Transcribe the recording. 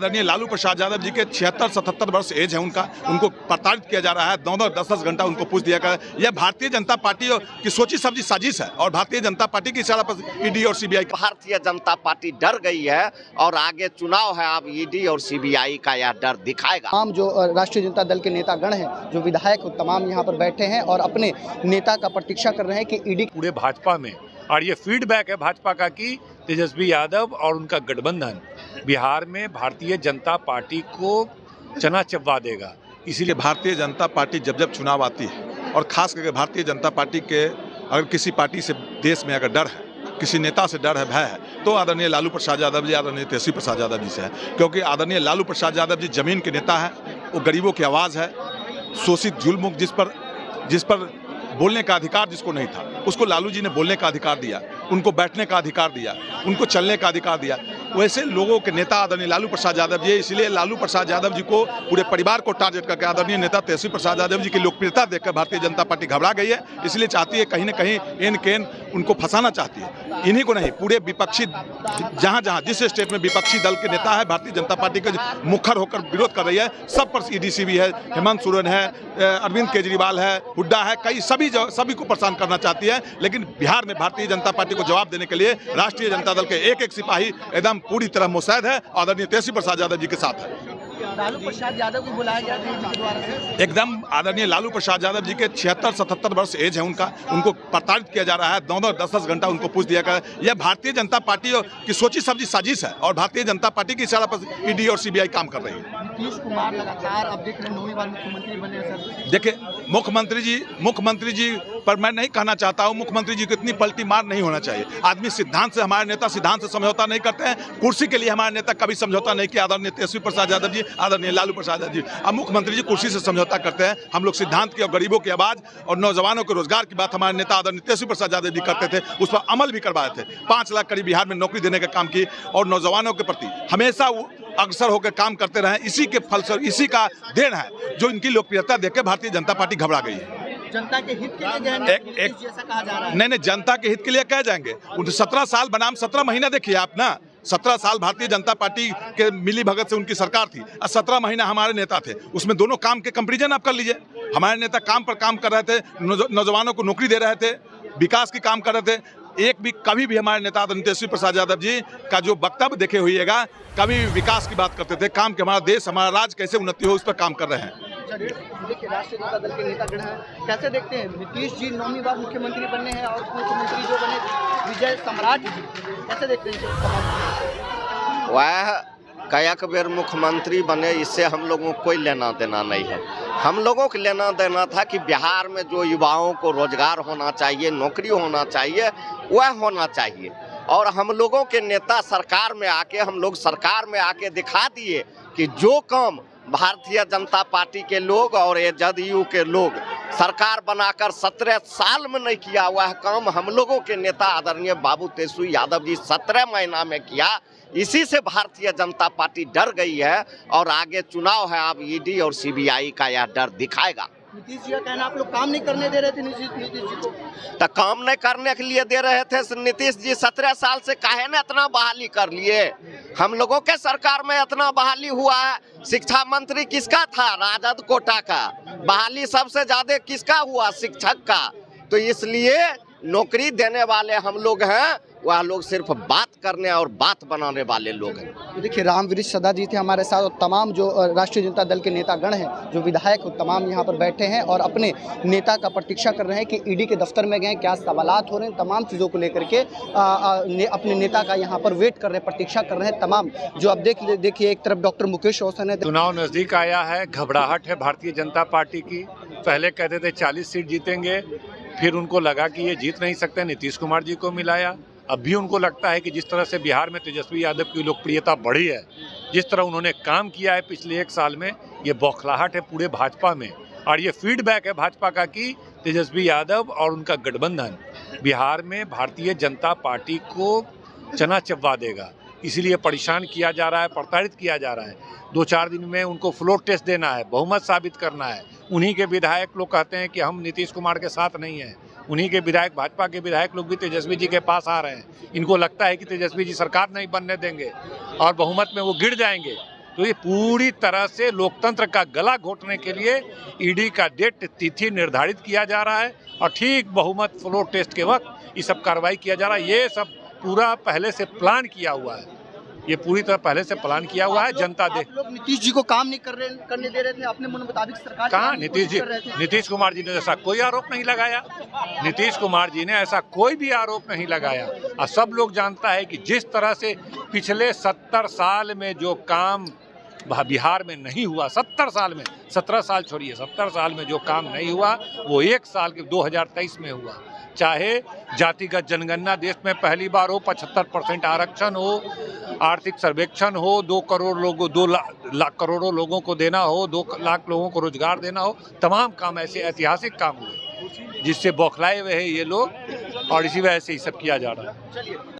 आदरणीय लालू प्रसाद यादव जी के 76-77 वर्ष एज है उनको प्रताड़ित किया जा रहा है। 9-9 10-10 घंटा उनको पूछ दिया गया। यह भारतीय जनता पार्टी की सोची समझी साजिश है और भारतीय जनता पार्टी की इशारा पर ईडी और सीबीआई। भारतीय जनता पार्टी डर गई है और आगे चुनाव है, अब ईडी और सीबीआई का यह डर दिखाएगा। तमाम जो राष्ट्रीय जनता दल के नेतागण हैं, जो विधायक तमाम यहाँ पर बैठे हैं और अपने नेता का प्रतीक्षा कर रहे हैं कि ईडी पूरे भाजपा में, और ये फीडबैक है भाजपा का कि तेजस्वी यादव और उनका गठबंधन बिहार में भारतीय जनता पार्टी को चना चबवा देगा। इसीलिए भारतीय जनता पार्टी जब जब चुनाव आती है और खास करके भारतीय जनता पार्टी के अगर किसी पार्टी से देश में अगर डर है, किसी नेता से डर है, भय है, तो आदरणीय लालू प्रसाद यादव जी, आदरणीय तेजस्वी प्रसाद यादव जी से है। क्योंकि आदरणीय लालू प्रसाद यादव जी जमीन के नेता है, वो गरीबों की आवाज़ है, शोषित जुल्म जिस पर बोलने का अधिकार जिसको नहीं था, उसको लालू जी ने बोलने का अधिकार दिया, उनको बैठने का अधिकार दिया, उनको चलने का अधिकार दिया। वैसे लोगों के नेता आदरणीय लालू प्रसाद यादव जी, इसलिए लालू प्रसाद यादव जी को पूरे परिवार को टारगेट करके आदरणीय नेता तेजस्वी प्रसाद यादव जी की लोकप्रियता देखकर भारतीय जनता पार्टी घबरा गई है। इसलिए चाहती है कहीं न कहीं एन केन उनको फंसाना चाहती है। इन्हीं को नहीं, पूरे विपक्षी जहाँ जिस स्टेट में विपक्षी दल के नेता है, भारतीय जनता पार्टी के मुखर होकर विरोध कर रही है, सब पर ईडी भी है, हेमंत सोरेन है, अरविंद केजरीवाल है, हुड्डा है, कई सभी को परेशान करना चाहती है। लेकिन बिहार में भारतीय जनता पार्टी को जवाब देने के लिए राष्ट्रीय जनता दल के एक सिपाही एकदम पूरी तरह मुस्तैद है, आदरणीय तेजस्वी प्रसाद यादव जी के साथ है। लालू प्रसाद यादव को बुलाया गया था द्वारा से एकदम आदरणीय लालू प्रसाद यादव जी के 76-77 वर्ष एज है उनको प्रताड़ित किया जा रहा है। 9-9 10-10 घंटा उनको पूछ दिया गया। यह भारतीय जनता पार्टी की सोची समझी साजिश है और भारतीय जनता पार्टी की इशारा पर ईडी और सीबीआई काम कर रही है। नीतीश कुमार लगातार अब देख रहे हैं 9वीं बार मुख्यमंत्री बने सर। देखिए, मुख्यमंत्री जी पर मैं नहीं कहना चाहता हूँ, मुख्यमंत्री जी को इतनी पलटी मार नहीं होना चाहिए। आदमी सिद्धांत से, हमारे नेता सिद्धांत से समझौता नहीं करते हैं। कुर्सी के लिए हमारे नेता कभी समझौता नहीं किया। आदरणीय तेजस्वी प्रसाद यादव जी, आदरणीय लालू प्रसाद यादव जी, अब मुख्यमंत्री जी कुर्सी से समझौता करते हैं। हम लोग सिद्धांत की और गरीबों की आवाज और नौजवानों के रोजगार की बात हमारे नेता आदरणीय तेजस्वी प्रसाद यादव जी करते थे, उस पर अमल भी करवाए थे। 5 लाख करीब बिहार में नौकरी देने का काम की और नौजवानों के प्रति हमेशा अग्रसर होकर काम करते रहे। इसी के फलस्वरूप, इसी का देन है जो इनकी लोकप्रियता देखकर भारतीय जनता पार्टी घबरा गई है। जनता के हित के लिए जैसा कहा जा रहा है। नहीं, जनता के हित के लिए कह जाएंगे। 17 साल बनाम 17 महीना देखिए आप ना, 17 साल भारतीय जनता पार्टी के मिली भगत से उनकी सरकार थी और 17 महीना हमारे नेता थे। उसमें दोनों काम के कंपैरिजन आप कर लीजिए। हमारे नेता काम पर काम कर रहे थे, नौजवानों को नौकरी दे रहे थे, विकास की काम कर रहे थे। कभी भी हमारे नेता तेजस्वी प्रसाद यादव जी का जो वक्तव्य देखे होइएगा, कभी भी विकास की बात करते थे, काम के हमारा देश, हमारा राज्य कैसे उन्नति हो, उस पर काम कर रहे हैं। देखिए, राष्ट्रीय जनता दल के नेतागण हैं, कैसे देखते हैं नीतीश जी 9वीं बार मुख्यमंत्री बनने हैं और मुख्यमंत्री जो बने विजय सम्राट जी, कैसे देखते हैं? वह कयक बेर मुख्यमंत्री बने, इससे हम लोगों को कोई लेना देना नहीं है। हम लोगों को लेना देना था कि बिहार में जो युवाओं को रोजगार होना चाहिए, नौकरी होना चाहिए, वह होना चाहिए। और हम लोगों के नेता सरकार में आके दिखा दिए कि जो काम भारतीय जनता पार्टी के लोग और जदयू के लोग सरकार बनाकर 17 साल में नहीं किया, वह काम हम लोगों के नेता आदरणीय बाबू तेजस्वी यादव जी 17 महीना में किया। इसी से भारतीय जनता पार्टी डर गई है और आगे चुनाव है, अब ईडी और सीबीआई का यह डर दिखाएगा। नीतीश जी का कहना, आप लोग काम नहीं करने दे रहे थे नीतीश जी को। तो काम नहीं करने के लिए दे रहे थे नीतीश जी 17 साल से, काहे ने इतना बहाली कर लिए? हम लोगों के सरकार में इतना बहाली हुआ है। शिक्षा मंत्री किसका था? राजद कोटा का। बहाली सबसे ज्यादा किसका हुआ? शिक्षक का। तो इसलिए नौकरी देने वाले हम लोग हैं, वह लोग सिर्फ बात करने और बात बनाने वाले लोग हैं। तो देखिए, रामवृक्ष सदा जी थे हमारे साथ और तमाम जो राष्ट्रीय जनता दल के नेतागण हैं, जो विधायक तमाम यहाँ पर बैठे हैं और अपने नेता का प्रतीक्षा कर रहे हैं कि ईडी के दफ्तर में गए, क्या सवालात हो रहे हैं, तमाम चीज़ों को लेकर के अपने नेता का यहाँ पर वेट कर रहे हैं, प्रतीक्षा कर रहे हैं तमाम। जो अब देखिए, एक तरफ डॉक्टर मुकेश रोशन है। चुनाव नजदीक आया है, घबराहट है भारतीय जनता पार्टी की। पहले कहते थे 40 सीट जीतेंगे, फिर उनको लगा कि ये जीत नहीं सकते, नीतीश कुमार जी को मिलाया। अब भी उनको लगता है कि जिस तरह से बिहार में तेजस्वी यादव की लोकप्रियता बढ़ी है, जिस तरह उन्होंने काम किया है पिछले 1 साल में, ये बौखलाहट है पूरे भाजपा में। और ये फीडबैक है भाजपा का कि तेजस्वी यादव और उनका गठबंधन बिहार में भारतीय जनता पार्टी को चना चबवा देगा। इसीलिए परेशान किया जा रहा है, प्रताड़ित किया जा रहा है। 2-4 दिन में उनको फ्लोर टेस्ट देना है, बहुमत साबित करना है। उन्हीं के विधायक लोग कहते हैं कि हम नीतीश कुमार के साथ नहीं हैं। उन्हीं के विधायक, भाजपा के विधायक लोग भी तेजस्वी जी के पास आ रहे हैं। इनको लगता है कि तेजस्वी जी सरकार नहीं बनने देंगे और बहुमत में वो गिर जाएंगे। तो ये पूरी तरह से लोकतंत्र का गला घोटने के लिए ईडी का डेट तिथि निर्धारित किया जा रहा है और ठीक बहुमत फ्लोर टेस्ट के वक्त ये सब कार्रवाई किया जा रहा है। ये सब पूरा पहले से प्लान किया हुआ है, ये पूरी तरह पहले से प्लान किया हुआ है। जनता आप लोग नीतीश जी को काम नहीं करने दे रहे थे, अपने मन मुताबिक सरकार कहाँ नीतीश कुमार जी ने ऐसा कोई आरोप नहीं लगाया। नीतीश कुमार जी ने ऐसा कोई भी आरोप नहीं लगाया। और सब लोग जानता है कि जिस तरह से पिछले 70 साल में जो काम बिहार में नहीं हुआ, 70 साल में, 17 साल छोड़िए, 70 साल में जो काम नहीं हुआ वो एक साल के 2023 में हुआ। चाहे जातिगत जनगणना देश में पहली बार हो, 75% आरक्षण हो, आर्थिक सर्वेक्षण हो, 2 करोड़ लोगों 2 लाख करोड़ों लोगों को देना हो, 2 लाख लोगों को रोजगार देना हो, तमाम काम ऐसे ऐतिहासिक काम हुए जिससे बौखलाए हुए हैं ये लोग और इसी वजह से ये सब किया जा रहा है।